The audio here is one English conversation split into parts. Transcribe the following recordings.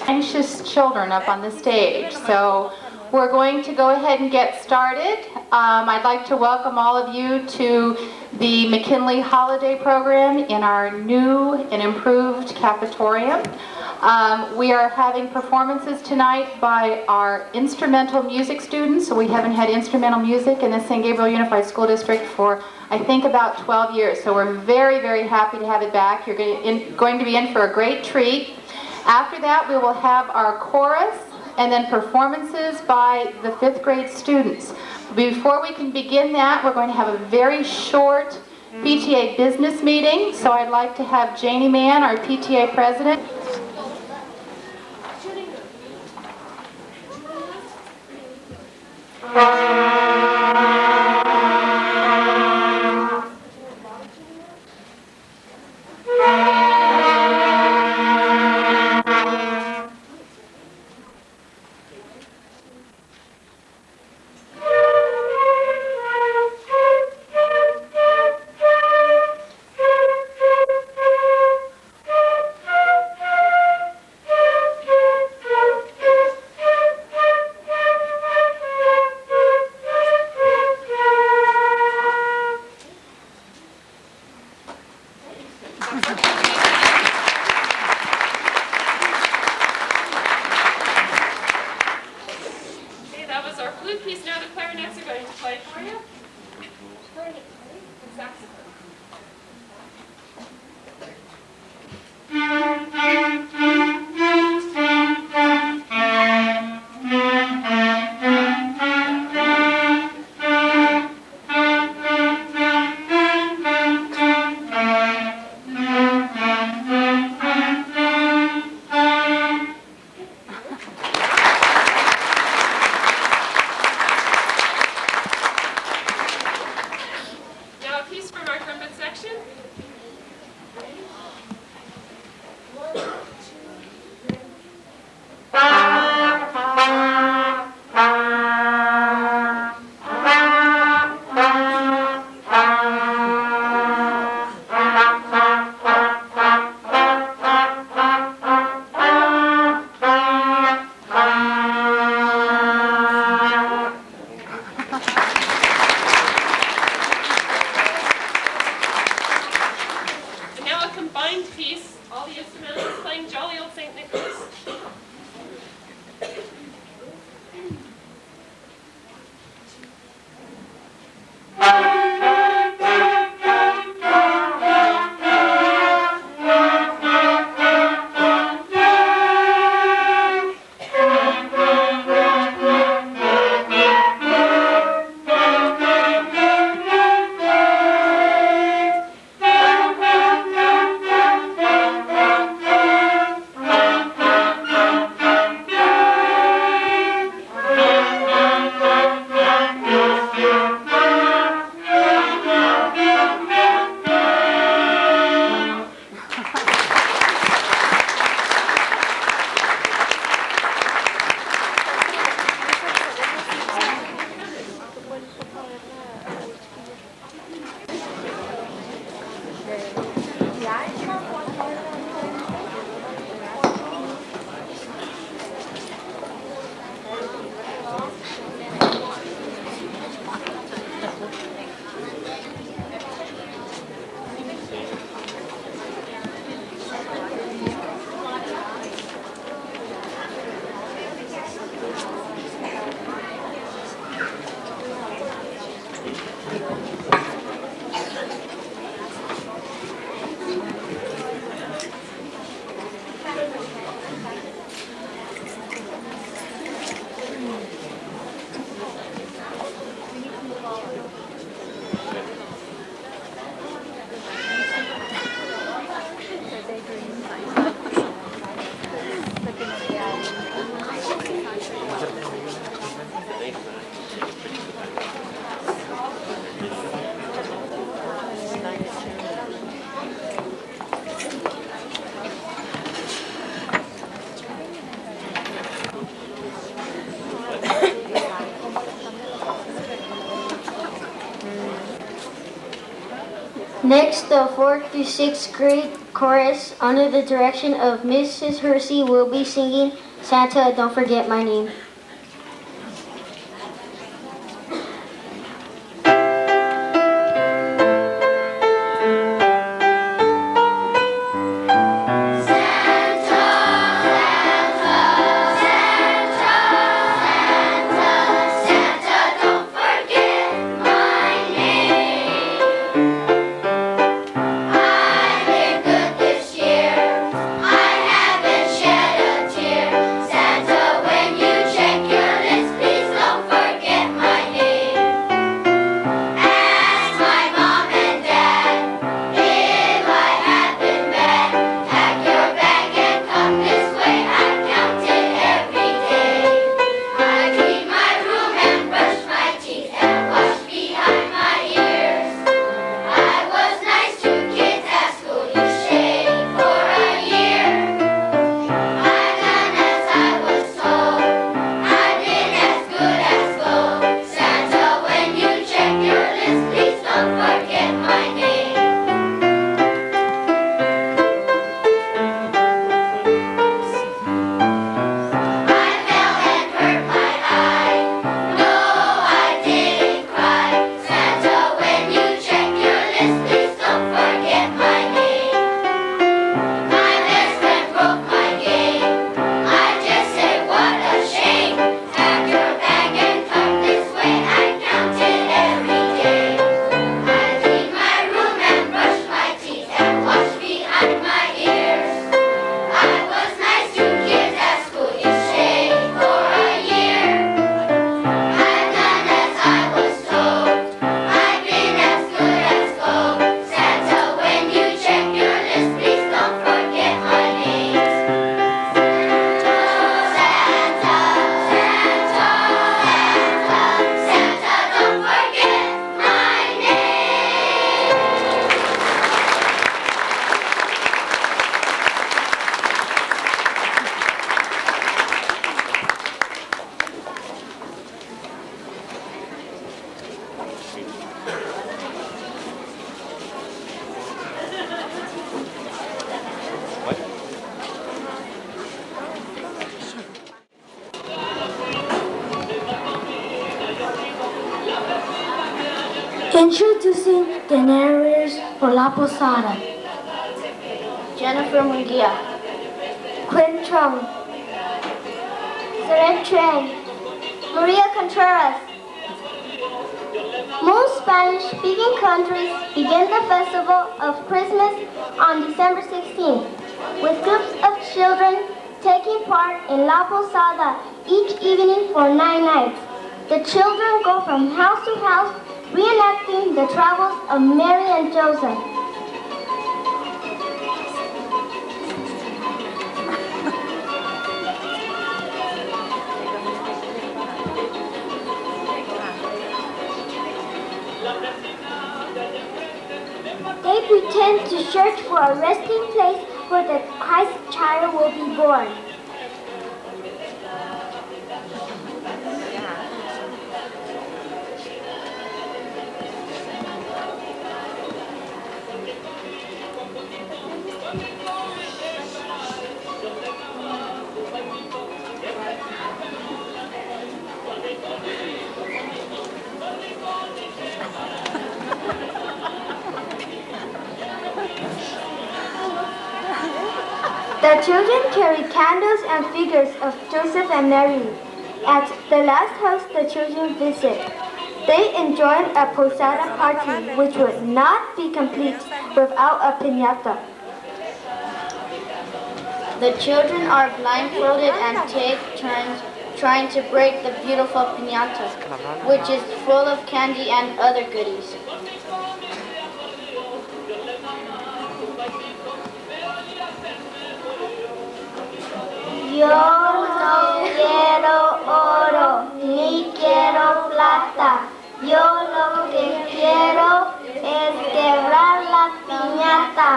Anxious children up on the stage. So we're going to go ahead and get started. I'd like to welcome all of you to the McKinley Holiday Program in our new and improved cafetorium. We are having performances tonight by our instrumental music students. So we haven't had instrumental music in the St. Gabriel Unified School District for, I think, about 12 years. So we're very, very happy to have it back. You're going to be in for a great treat. After that, we will have our chorus and then performances by the 5th grade students. Before we can begin that, we're going to have a very short PTA business meeting. So I'd like to have Janie Mann, our PTA president. Now a piece from our Next, the 4th to 6th grade chorus, under the direction of Mrs. Hersey, will be singing Santa, Don't Forget My Name. Introducing the narrators for La Posada. Jennifer Munguia, Quinn Chung, Seren Tran, Maria Contreras. Most Spanish-speaking countries begin the festival of Christmas on December 16th, with groups of children taking part in La Posada each evening for 9 nights. The children go from house to house, reenacting the travels of Mary and Joseph. They pretend to search for a resting place where the Christ child will be born. The children carry candles and figures of Joseph and Mary. At the last house the children visit, they enjoy a posada party which would not be complete without a piñata. The children are blindfolded and take turns trying to break the beautiful piñata, which is full of candy and other goodies. Yo no quiero oro, ni quiero plata. Yo lo que quiero es quebrar la piñata.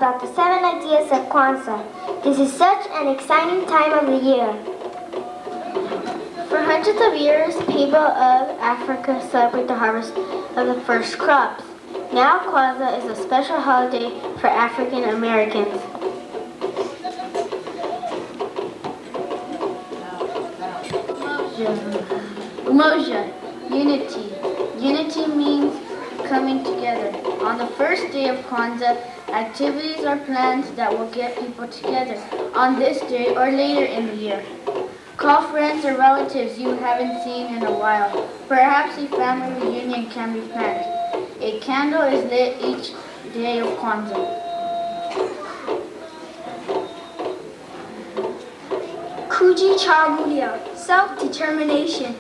about the 7 ideas of Kwanzaa. This is such an exciting time of the year. For hundreds of years, people of Africa celebrate the harvest of the first crops. Now Kwanzaa is a special holiday for African Americans. Umoja, unity. Unity means coming together. On the first day of Kwanzaa, activities are planned that will get people together on this day or later in the year. Call friends or relatives you haven't seen in a while. Perhaps a family reunion can be planned. A candle is lit each day of Kwanzaa. Kujichagulia, self-determination.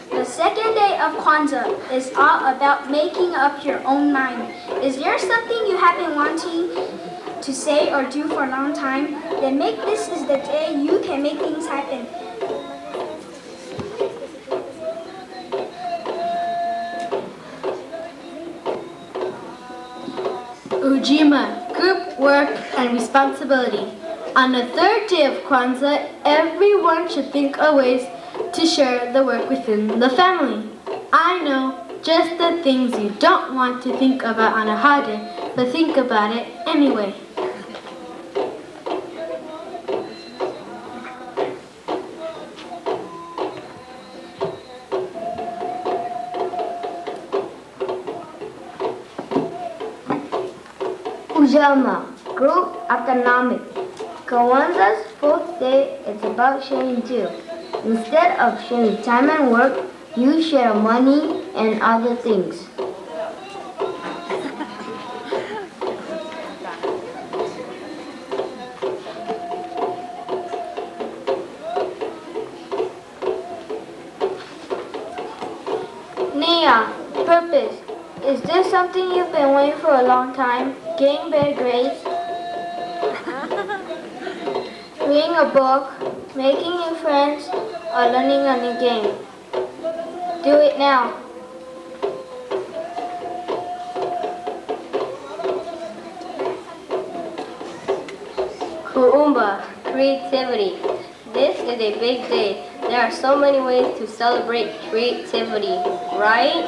The second day of Kwanzaa is all about making up your own mind. Is there something you have been wanting to say or do for a long time? Then make this is the day you can make things happen. Ujima, group work and responsibility. On the third day of Kwanzaa, everyone should think of ways to share the work within the family. I know, just the things you don't want to think about on a holiday, but think about it anyway. Ujalma, group economic. Kwanzaa's fourth day is about sharing too. Instead of sharing time and work, you share money and other things. Nia, purpose. Is this something you've been waiting for a long time? Getting better grades? Reading a book, making new friends, or learning a new game. Do it now. Kuumba, creativity. This is a big day. There are so many ways to celebrate creativity, right?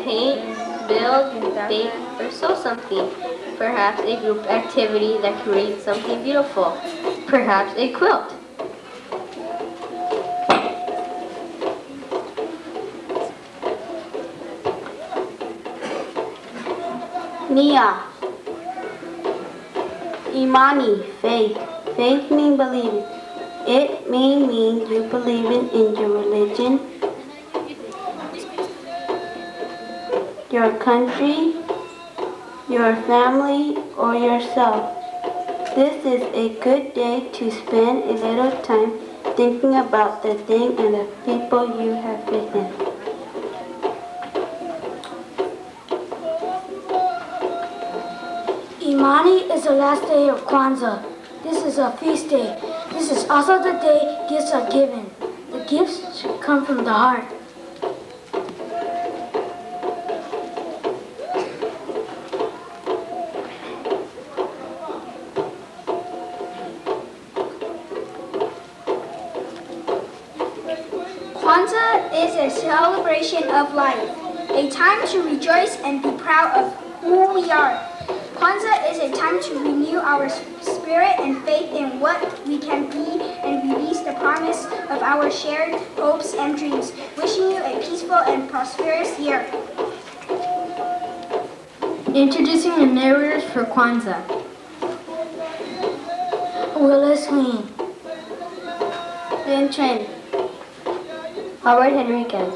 Paint, build, bake, or sew something. Perhaps a group activity that creates something beautiful. Perhaps a quilt. Nia. Imani, faith. Faith means believing. It may mean you believing in your religion, your country, your family, or yourself. This is a good day to spend a little time thinking about the thing and the people you have written. Imani is the last day of Kwanzaa. This is a feast day. This is also the day gifts are given. The gifts should come from the heart. Kwanzaa is a celebration of life, a time to rejoice and be proud of who we are. Kwanzaa is a time to renew our spirit and faith in what we can be and release the promise of our shared hopes and dreams. Wishing you a peaceful and prosperous year. Introducing the narrators for Kwanzaa. Willis Wayne, Ben Chen, Howard Henriquez,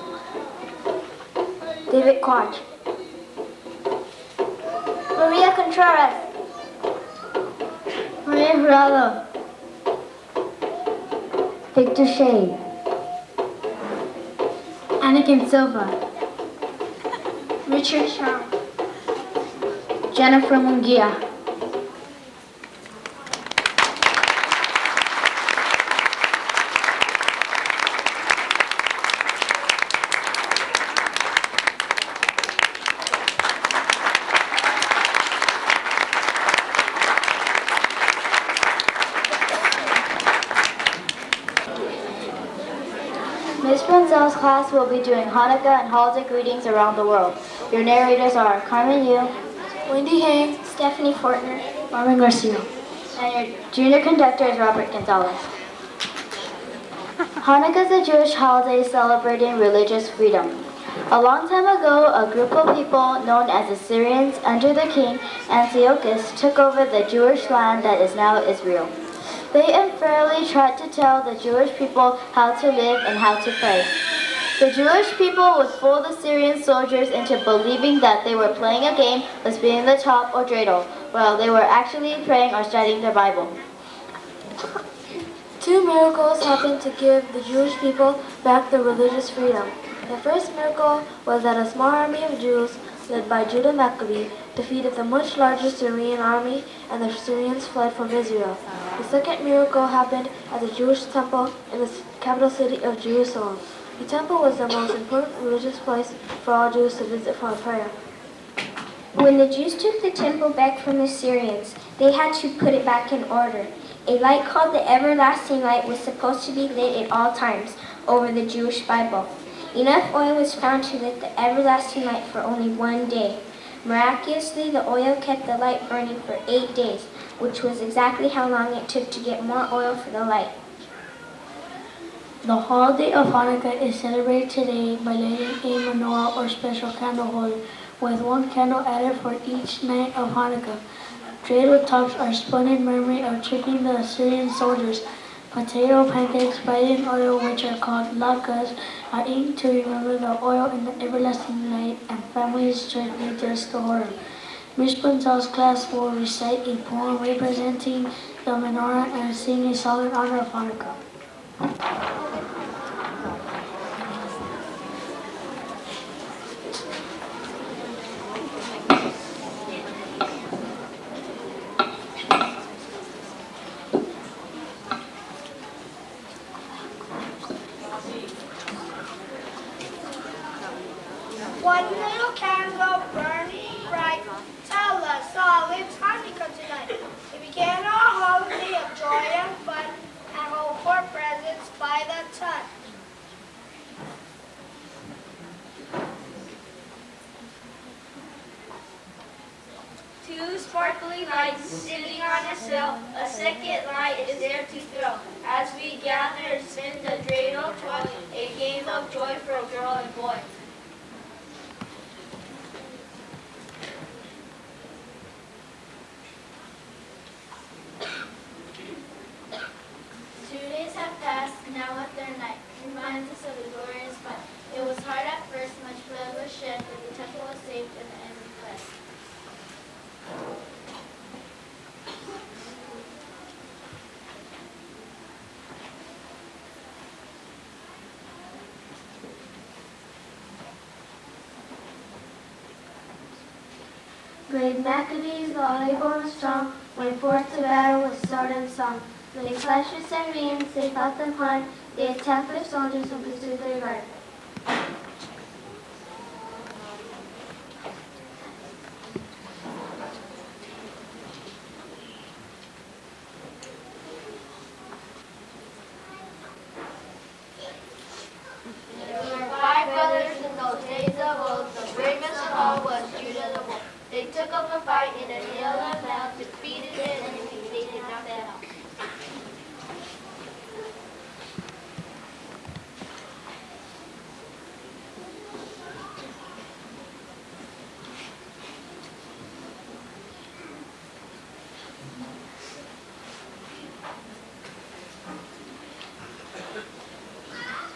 David Quach, Maria Contreras, Maria Hurado, Victor Shane, Anakin Silva, Richard Shaw, Jennifer Mungia. Punzel's class will be doing Hanukkah and holiday greetings around the world. Your narrators are Carmen Yu, Wendy Hay, Stephanie Fortner, Marvin Garcia. and your junior conductor is Robert Gonzalez. Hanukkah is a Jewish holiday celebrating religious freedom. A long time ago, a group of people known as Assyrians under the king Antiochus took over the Jewish land that is now Israel. They unfairly tried to tell the Jewish people how to live and how to pray. The Jewish people would fool the Syrian soldiers into believing that they were playing a game of spinning the top or dreidel, while they were actually praying or studying their Bible. Two miracles happened to give the Jewish people back their religious freedom. The first miracle was that a small army of Jews, led by Judah Maccabee, defeated the much larger Syrian army, and the Syrians fled from Israel. The second miracle happened at the Jewish temple in the capital city of Jerusalem. The temple was the most important religious place for all Jews to visit for prayer. When the Jews took the temple back from the Syrians, they had to put it back in order. A light called the everlasting light was supposed to be lit at all times over the Jewish Bible. Enough oil was found to lit the everlasting light for only 1 day. Miraculously, the oil kept the light burning for 8 days, which was exactly how long it took to get more oil for the light. The holiday of Hanukkah is celebrated today by lighting a menorah or special candle holder with 1 candle added for each night of Hanukkah. Dreidel tops are spun in memory of tricking the Assyrian soldiers. Potato pancakes fried in oil, which are called latkes, are eaten to remember the oil in the everlasting light, and families joyfully dress the horror. Ms. Punzel's class will recite a poem representing the menorah and sing a song in honor of Hanukkah. One little candle burning bright, tell us all it's Hanukkah tonight. It began our holiday of joy and fun, and hope for presents by the ton. Two sparkling lights sitting on a sill, a second light is there to thrill. As we gather, spin the dreidel toy, a game of joy for girl and boy. 2 days have passed, now a third night reminds us of the glorious fight. It was hard at first, much blood was shed, but the temple was saved and the enemy fled. Brave Maccabees, the able and strong, went forth to battle with sword and song. They clashed with Syrians, they fought them hard, they attacked their soldiers and pursued their guard. There were 5 brothers in those days of old, the bravest of all was Judah the Bold. They took up a fight in a hill and valley, defeated the enemy, they did not fail.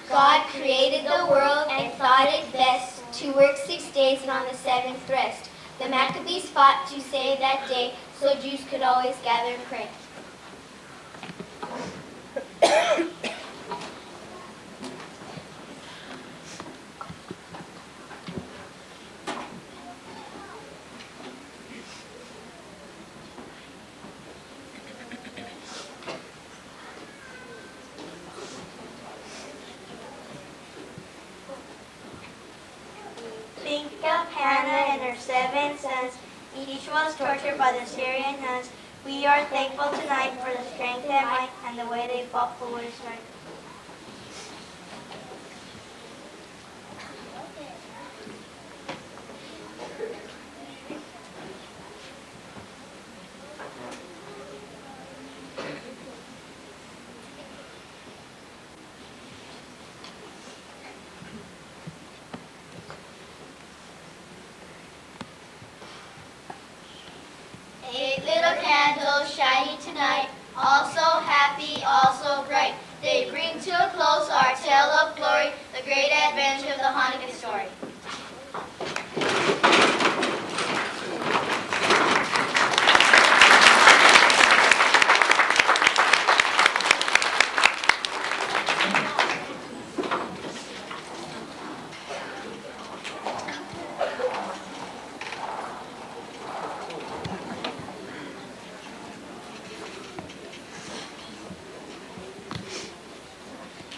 God created the world and thought it best to work 6 days and on the 7th rest. The Maccabees fought to save that day so Jews could always gather and pray. Think of Hannah and her 7 sons. Each was tortured by the Syrian nuns. We are thankful tonight for the strength and might and the way they fought for what is right. Also happy, also bright. They bring to a close our tale of glory, the great adventure of the Hanukkah story.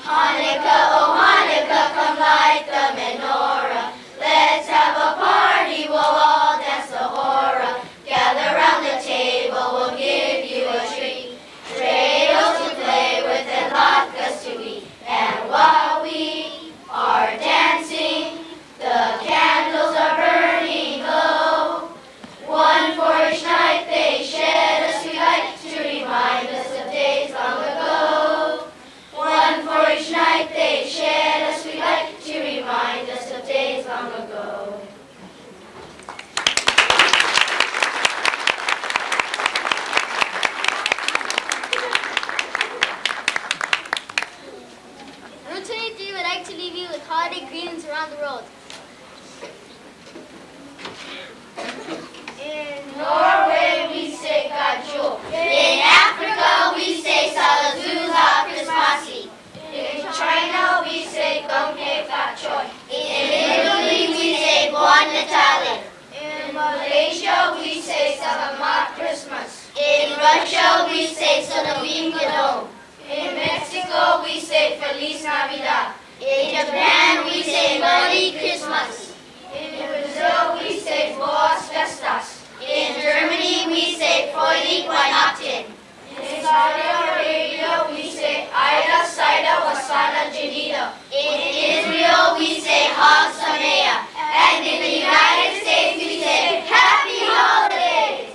Hanukkah, oh Hanukkah, come light the menorah. Let's have a party, we'll all dance the hora. Gather round the table, we'll give you a treat. Dreidels to play with and latkes to eat. And while we are dancing, the candles are burning low. One for each night they shed a sweet light to remind us of days long ago. One for each night they shed a sweet light to remind us of days long ago. Route 23 would like to leave you with holiday greetings around the world. In Norway we say Gajul. In Africa we say Salazuza Christmasi. In China we say Gonghe Fachoy. In Italy we say Buon Natale. In Malaysia we say Selamat Christmas. In Russia we say Salavim Gadol. In Mexico we say Feliz Navidad. In Japan we say Merry Christmas. In Brazil we say Boas Festas. In Germany we say Freudig Weihnachten. In Saudi Arabia we say Aida Saida Wasana Jadida. In Israel we say Hag Sameach. And in the United States we say Happy Holidays!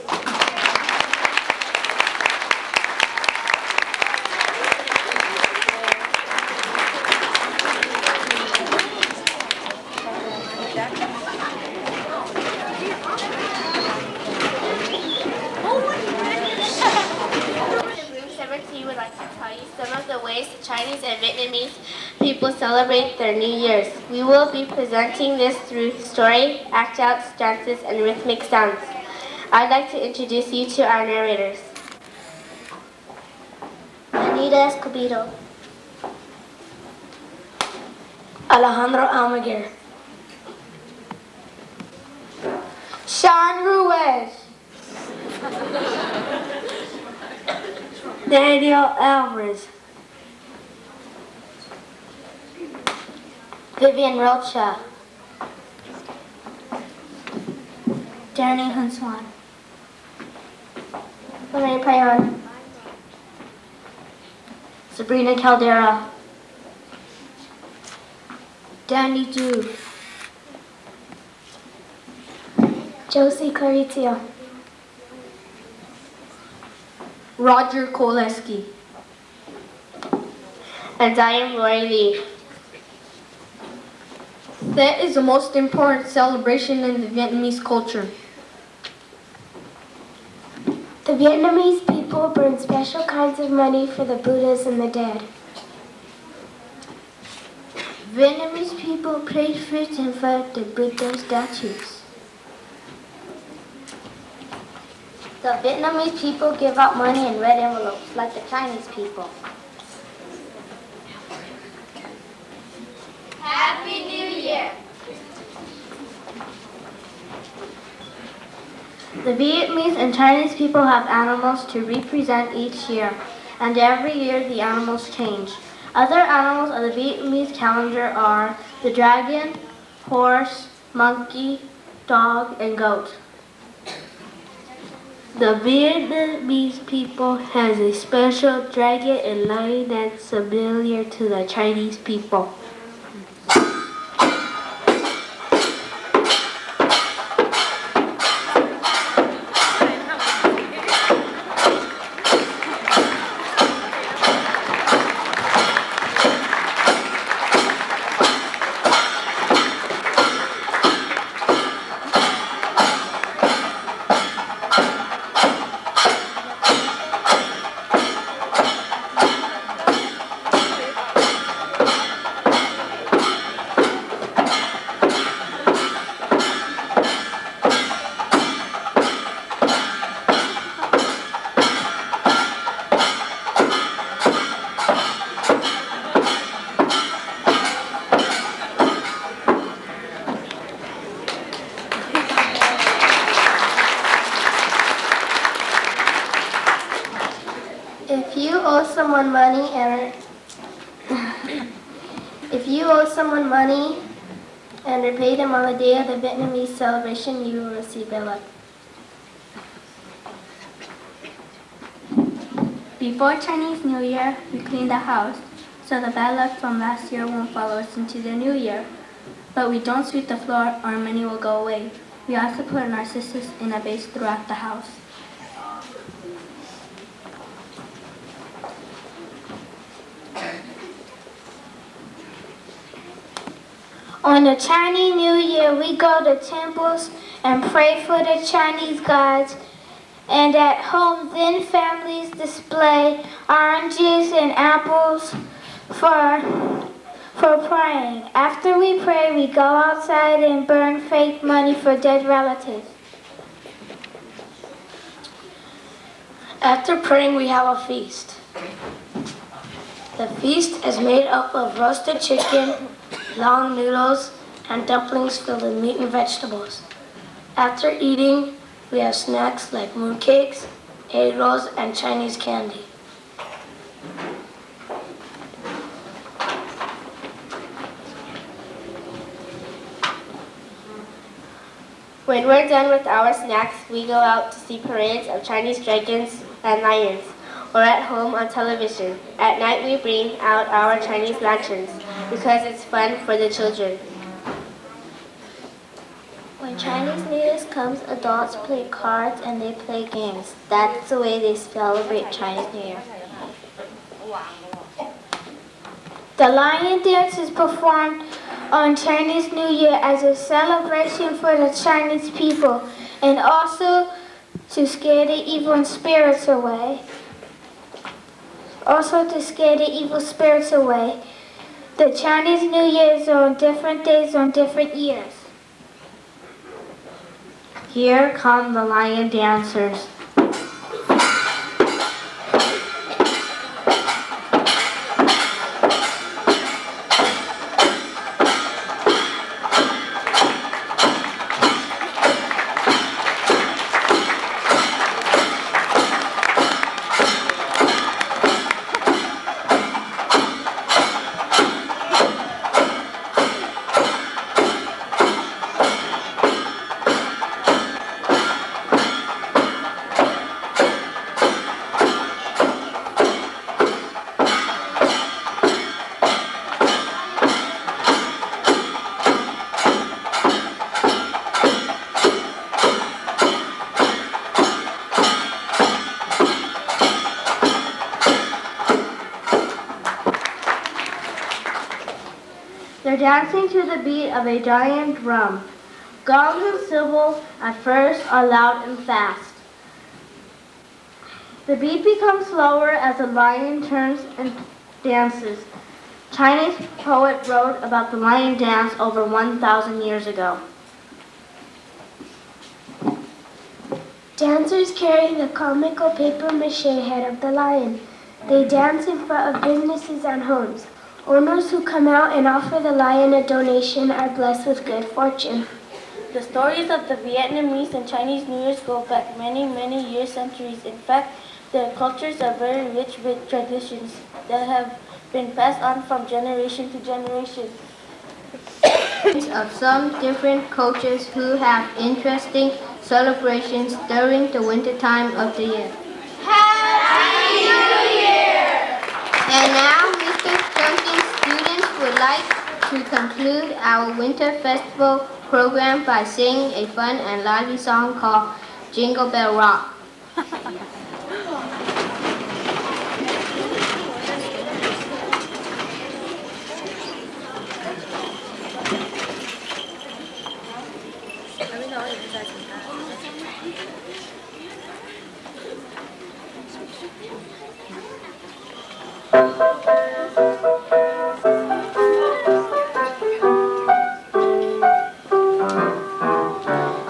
We would like to tell you some of the ways Chinese and Vietnamese people celebrate their New Year's. We will be presenting this through story, act-outs, dances, and rhythmic sounds. I'd like to introduce you to our narrators. Anita Escobedo. Alejandro Almaguer. Sean Ruiz. Daniel Alvarez. Vivian Rocha. Danny Hunswan. Lorraine Payon. Sabrina Caldera. Danny Du. Josie Claritia. Roger Koleski. And I am Lori Lee. That is the most important celebration in the Vietnamese culture. The Vietnamese people burn special kinds of money for the Buddhas and the dead. Vietnamese people place fruits in front of the Buddha statues. The Vietnamese people give out money in red envelopes like the Chinese people. Happy New Year! The Vietnamese and Chinese people have animals to represent each year, and every year the animals change. Other animals of the Vietnamese calendar are the dragon, horse, monkey, dog, and goat. The Vietnamese people has a special dragon and lion that's familiar to the Chinese people. If you owe someone money and repay them on the day of the Vietnamese celebration, you will receive a luck. Before Chinese New Year, we clean the house, so the bad luck from last year won't follow us into the new year. But we don't sweep the floor or money will go away. We also put narcissus in a vase throughout the house. On the Chinese New Year, we go to temples and pray for the Chinese gods. And at home, then families display oranges and apples for praying. After we pray, we go outside and burn fake money for dead relatives. After praying, we have a feast. The feast is made up of roasted chicken, long noodles, and dumplings filled with meat and vegetables. After eating, we have snacks like mooncakes, egg rolls, and Chinese candy. When we're done with our snacks, we go out to see parades of Chinese dragons and lions, or at home on television. At night, we bring out our Chinese lanterns because it's fun for the children. When Chinese New Year comes, adults play cards and they play games. That's the way they celebrate Chinese New Year. The lion dance is performed on Chinese New Year as a celebration for the Chinese people and also to scare the evil spirits away. The Chinese New Year is on different days on different years. Here come the lion dancers. They're dancing to the beat of a giant drum. Gongs and cymbals at first are loud and fast. The beat becomes slower as the lion turns and dances. Chinese poet wrote about the lion dance over 1,000 years ago. Dancers carry the comical papier-mâché head of the lion. They dance in front of businesses and homes. Owners who come out and offer the lion a donation are blessed with good fortune. The stories of the Vietnamese and Chinese New Year's go back many, many years, centuries. In fact, their cultures are very rich with traditions that have been passed on from generation to generation. Of some different cultures who have interesting celebrations during the winter time of the year. Happy New Year! And now, Mr. Duncan's students would like to conclude our winter festival program by singing a fun and lively song called Jingle Bell Rock.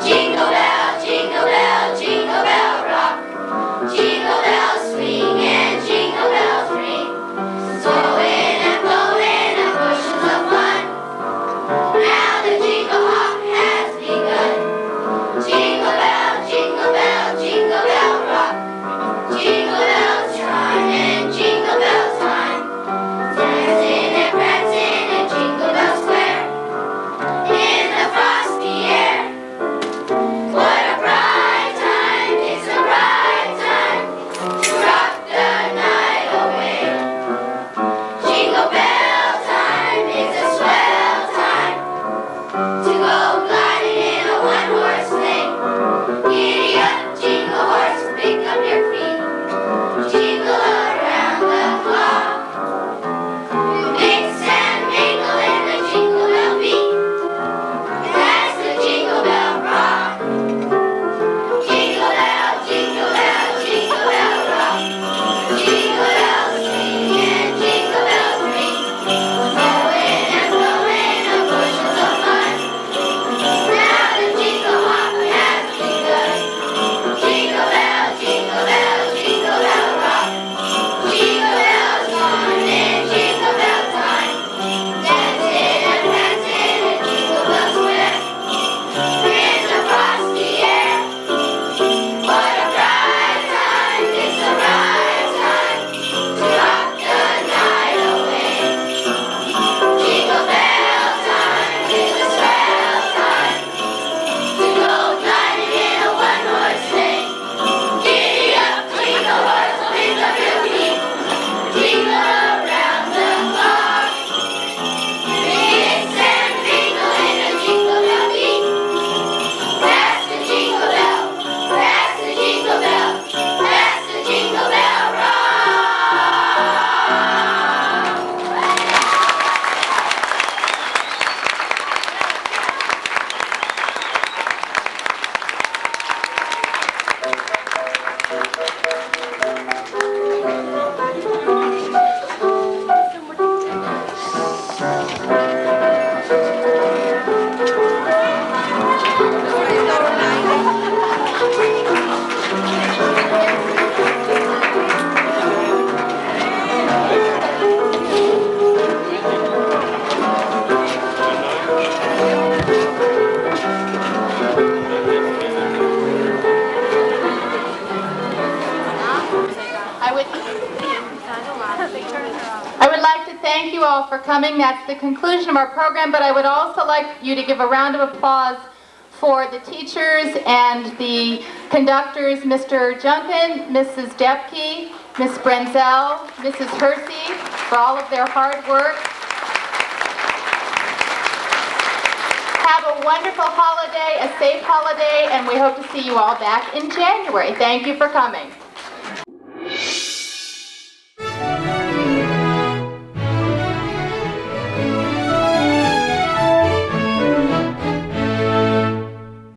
Jingle bell, jingle bell, jingle bell rock. Jingle bells swing and jingle bells ring. Swing and blowing and bushels of fun. Now the jingle hop has begun. Jingle bell, jingle bell, jingle bell rock. Jingle bells I would like to thank you all for coming. That's the conclusion of our program, but I would also like you to give a round of applause for the teachers and the conductors, Mr. Junkin, Mrs. Depke, Ms. Brenzel, Mrs. Hersey, for all of their hard work. Have a wonderful holiday, a safe holiday, and we hope to see you all back in January. Thank you for coming.